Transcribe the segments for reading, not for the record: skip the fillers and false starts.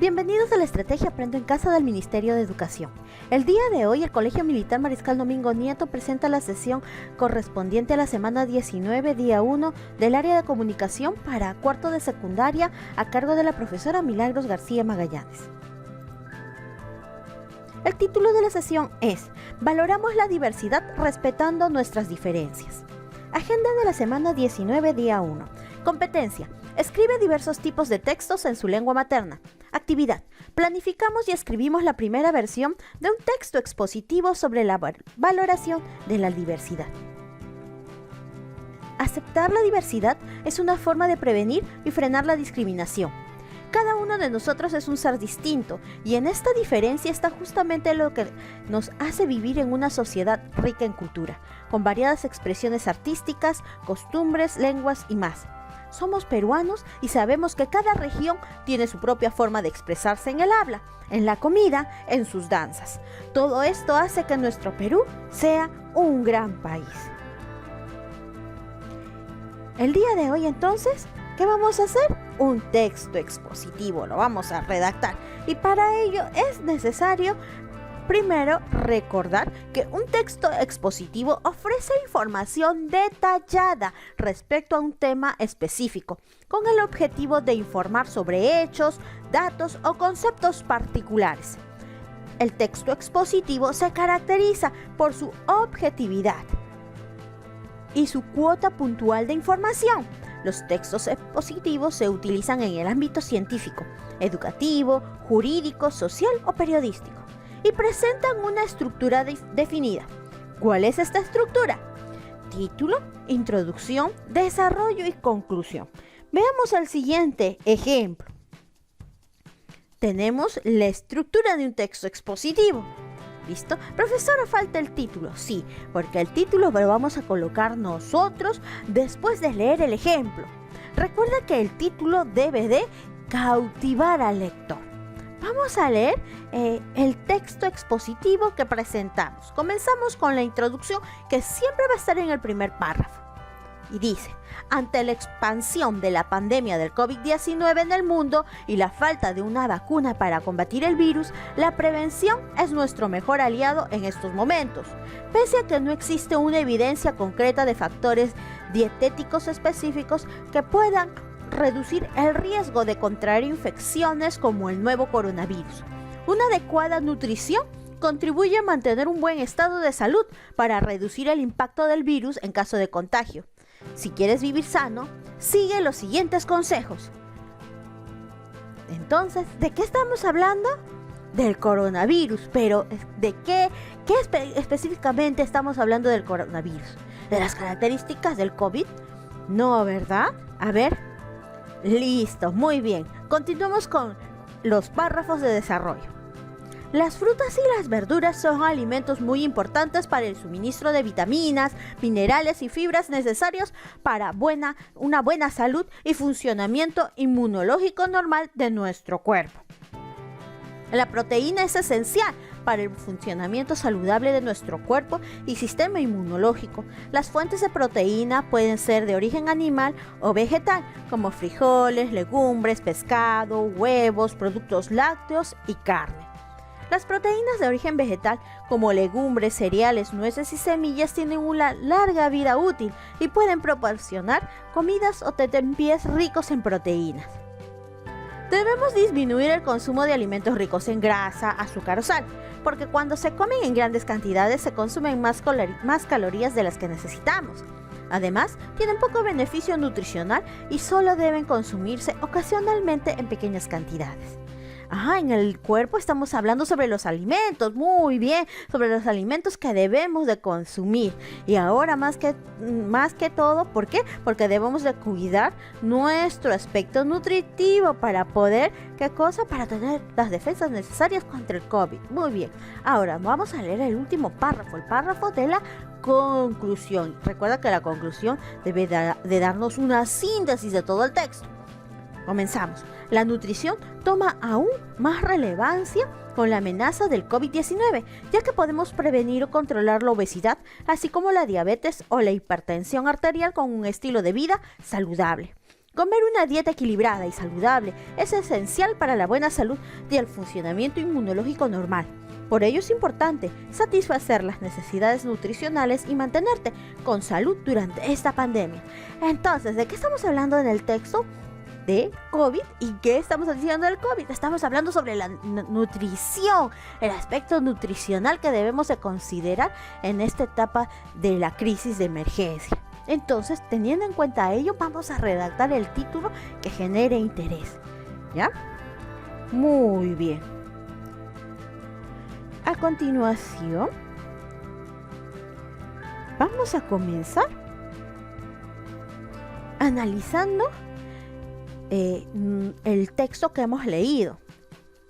Bienvenidos a la Estrategia Aprendo en Casa del Ministerio de Educación. El día de hoy, el Colegio Militar Mariscal Domingo Nieto presenta la sesión correspondiente a la semana 19, día 1, del área de comunicación para cuarto de secundaria a cargo de la profesora Milagros García Magallanes. El título de la sesión es Valoramos la diversidad respetando nuestras diferencias. Agenda de la semana 19, día 1. Competencia. Escribe diversos tipos de textos en su lengua materna. Actividad. Planificamos y escribimos la primera versión de un texto expositivo sobre la valoración de la diversidad. Aceptar la diversidad es una forma de prevenir y frenar la discriminación. Cada uno de nosotros es un ser distinto y en esta diferencia está justamente lo que nos hace vivir en una sociedad rica en cultura, con variadas expresiones artísticas, costumbres, lenguas y más. Somos peruanos y sabemos que cada región tiene su propia forma de expresarse en el habla, en la comida, en sus danzas. Todo esto hace que nuestro Perú sea un gran país. El día de hoy entonces, ¿qué vamos a hacer? Un texto expositivo, lo vamos a redactar y para ello es necesario primero recordar que un texto expositivo ofrece información detallada respecto a un tema específico, con el objetivo de informar sobre hechos, datos o conceptos particulares. El texto expositivo se caracteriza por su objetividad y su cuota puntual de información. Los textos expositivos se utilizan en el ámbito científico, educativo, jurídico, social o periodístico y presentan una estructura definida. ¿Cuál es esta estructura? Título, introducción, desarrollo y conclusión. Veamos el siguiente ejemplo. Tenemos la estructura de un texto expositivo. ¿Listo? Profesora, falta el título. Sí, porque el título lo vamos a colocar nosotros después de leer el ejemplo. Recuerda que el título debe de cautivar al lector. Vamos a leer el texto expositivo que presentamos. Comenzamos con la introducción que siempre va a estar en el primer párrafo. Y dice, ante la expansión de la pandemia del COVID-19 en el mundo y la falta de una vacuna para combatir el virus, la prevención es nuestro mejor aliado en estos momentos. Pese a que no existe una evidencia concreta de factores dietéticos específicos que puedan reducir el riesgo de contraer infecciones como el nuevo coronavirus. Una adecuada nutrición contribuye a mantener un buen estado de salud para reducir el impacto del virus en caso de contagio. Si quieres vivir sano, sigue los siguientes consejos. Entonces, ¿de qué estamos hablando? Del coronavirus, pero ¿de qué específicamente estamos hablando del coronavirus? ¿De las características del COVID? No, ¿verdad? A ver. Listo, muy bien. Continuamos con los párrafos de desarrollo. Las frutas y las verduras son alimentos muy importantes para el suministro de vitaminas, minerales y fibras necesarios para una buena salud y funcionamiento inmunológico normal de nuestro cuerpo. La proteína es esencial para el funcionamiento saludable de nuestro cuerpo y sistema inmunológico. Las fuentes de proteína pueden ser de origen animal o vegetal, como frijoles, legumbres, pescado, huevos, productos lácteos y carne. Las proteínas de origen vegetal, como legumbres, cereales, nueces y semillas, tienen una larga vida útil y pueden proporcionar comidas o tentempiés ricos en proteínas. Debemos disminuir el consumo de alimentos ricos en grasa, azúcar o sal, porque cuando se comen en grandes cantidades se consumen más calorías de las que necesitamos. Además, tienen poco beneficio nutricional y solo deben consumirse ocasionalmente en pequeñas cantidades. En el cuerpo estamos hablando sobre los alimentos, muy bien, sobre los alimentos que debemos de consumir. Y ahora más que todo, ¿por qué? Porque debemos de cuidar nuestro aspecto nutritivo para poder, ¿qué cosa? Para tener las defensas necesarias contra el COVID. Muy bien, ahora vamos a leer el último párrafo, el párrafo de la conclusión. Recuerda que la conclusión debe de darnos una síntesis de todo el texto. Comenzamos. La nutrición toma aún más relevancia con la amenaza del COVID-19, ya que podemos prevenir o controlar la obesidad, así como la diabetes o la hipertensión arterial con un estilo de vida saludable. Comer una dieta equilibrada y saludable es esencial para la buena salud y el funcionamiento inmunológico normal. Por ello es importante satisfacer las necesidades nutricionales y mantenerte con salud durante esta pandemia. Entonces, ¿de qué estamos hablando en el texto? De COVID. ¿Y qué estamos diciendo del COVID? Estamos hablando sobre la nutrición, el aspecto nutricional que debemos de considerar en esta etapa de la crisis de emergencia. Entonces, teniendo en cuenta ello, vamos a redactar el título que genere interés. ¿Ya? Muy bien. A continuación, vamos a comenzar analizando el texto que hemos leído.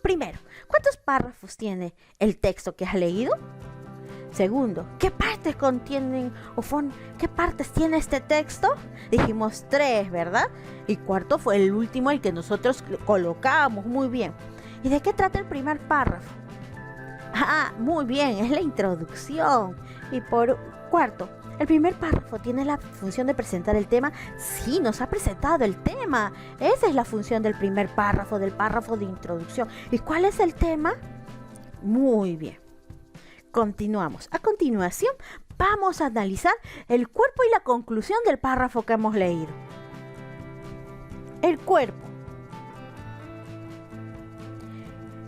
Primero, ¿cuántos párrafos tiene el texto que has leído? Segundo, ¿qué partes contienen qué partes tiene este texto? Dijimos 3, ¿verdad? Y cuarto fue el último, el que nosotros colocamos. Muy bien. ¿Y de qué trata el primer párrafo? Muy bien, es la introducción. Y por cuarto, el primer párrafo tiene la función de presentar el tema. Sí, nos ha presentado el tema. Esa es la función del primer párrafo, del párrafo de introducción. ¿Y cuál es el tema? Muy bien. Continuamos. A continuación, vamos a analizar el cuerpo y la conclusión del párrafo que hemos leído. El cuerpo.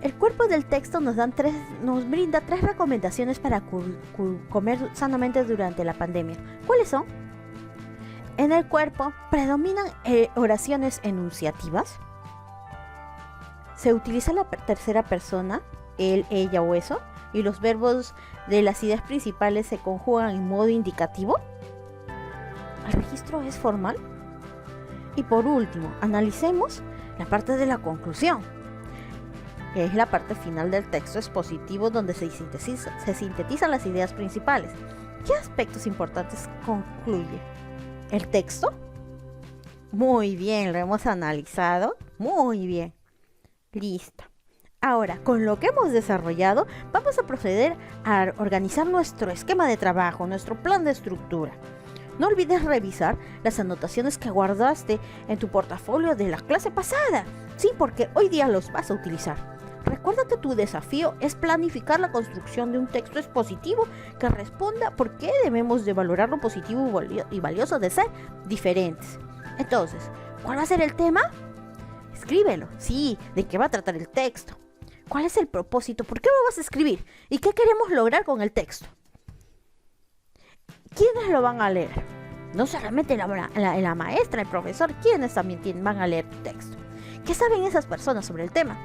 El cuerpo del texto nos brinda 3 recomendaciones para comer sanamente durante la pandemia. ¿Cuáles son? En el cuerpo predominan oraciones enunciativas. Se utiliza la tercera persona, él, ella o eso, y los verbos de las ideas principales se conjugan en modo indicativo. El registro es formal. Y por último, analicemos la parte de la conclusión, que es la parte final del texto expositivo donde se sintetizan las ideas principales. ¿Qué aspectos importantes concluye el texto? Muy bien, lo hemos analizado. Muy bien. Listo. Ahora, con lo que hemos desarrollado, vamos a proceder a organizar nuestro esquema de trabajo, nuestro plan de estructura. No olvides revisar las anotaciones que guardaste en tu portafolio de la clase pasada. Sí, porque hoy día los vas a utilizar. Recuerda que tu desafío es planificar la construcción de un texto expositivo que responda por qué debemos de valorar lo positivo y valioso de ser diferentes. Entonces, ¿cuál va a ser el tema? Escríbelo. Sí, ¿de qué va a tratar el texto? ¿Cuál es el propósito? ¿Por qué lo vas a escribir? ¿Y qué queremos lograr con el texto? ¿Quiénes lo van a leer? No solamente la maestra, el profesor, ¿quiénes también van a leer tu texto? ¿Qué saben esas personas sobre el tema?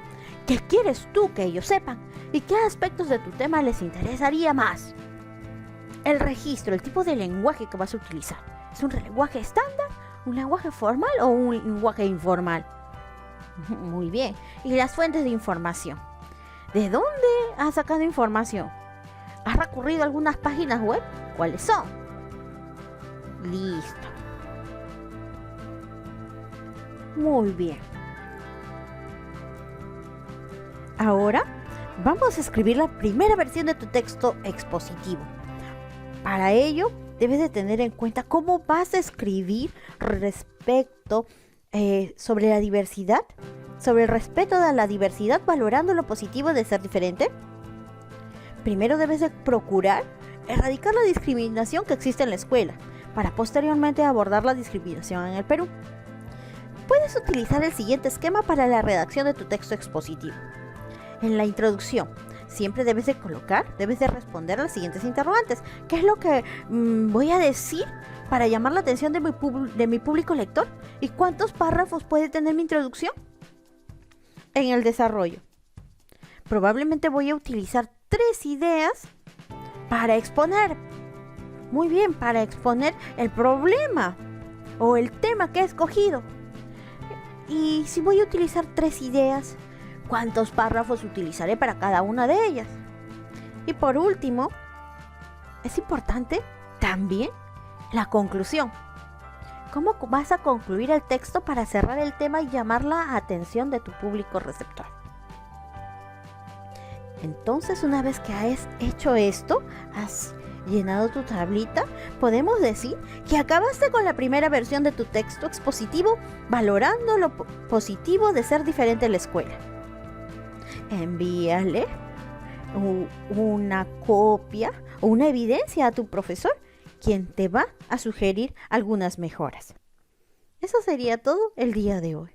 ¿Qué quieres tú que ellos sepan? ¿Y qué aspectos de tu tema les interesaría más? El registro, el tipo de lenguaje que vas a utilizar. ¿Es un lenguaje estándar, un lenguaje formal o un lenguaje informal? Muy bien. ¿Y las fuentes de información? ¿De dónde has sacado información? ¿Has recurrido a algunas páginas web? ¿Cuáles son? Listo. Muy bien. Ahora vamos a escribir la primera versión de tu texto expositivo. Para ello, debes de tener en cuenta cómo vas a escribir respecto sobre la diversidad, sobre el respeto a la diversidad, valorando lo positivo de ser diferente. Primero debes de procurar erradicar la discriminación que existe en la escuela, para posteriormente abordar la discriminación en el Perú. Puedes utilizar el siguiente esquema para la redacción de tu texto expositivo. En la introducción, siempre debes de responder a las siguientes interrogantes. ¿Qué es lo que voy a decir para llamar la atención de mi público lector? ¿Y cuántos párrafos puede tener mi introducción? En el desarrollo, probablemente voy a utilizar 3 ideas para exponer. Muy bien, para exponer el problema o el tema que he escogido. Y si voy a utilizar 3 ideas, ¿cuántos párrafos utilizaré para cada una de ellas? Y por último, es importante también la conclusión. ¿Cómo vas a concluir el texto para cerrar el tema y llamar la atención de tu público receptor? Entonces, una vez que has hecho esto, has llenado tu tablita, podemos decir que acabaste con la primera versión de tu texto expositivo valorando lo positivo de ser diferente en la escuela. Envíale una copia o una evidencia a tu profesor, quien te va a sugerir algunas mejoras. Eso sería todo el día de hoy.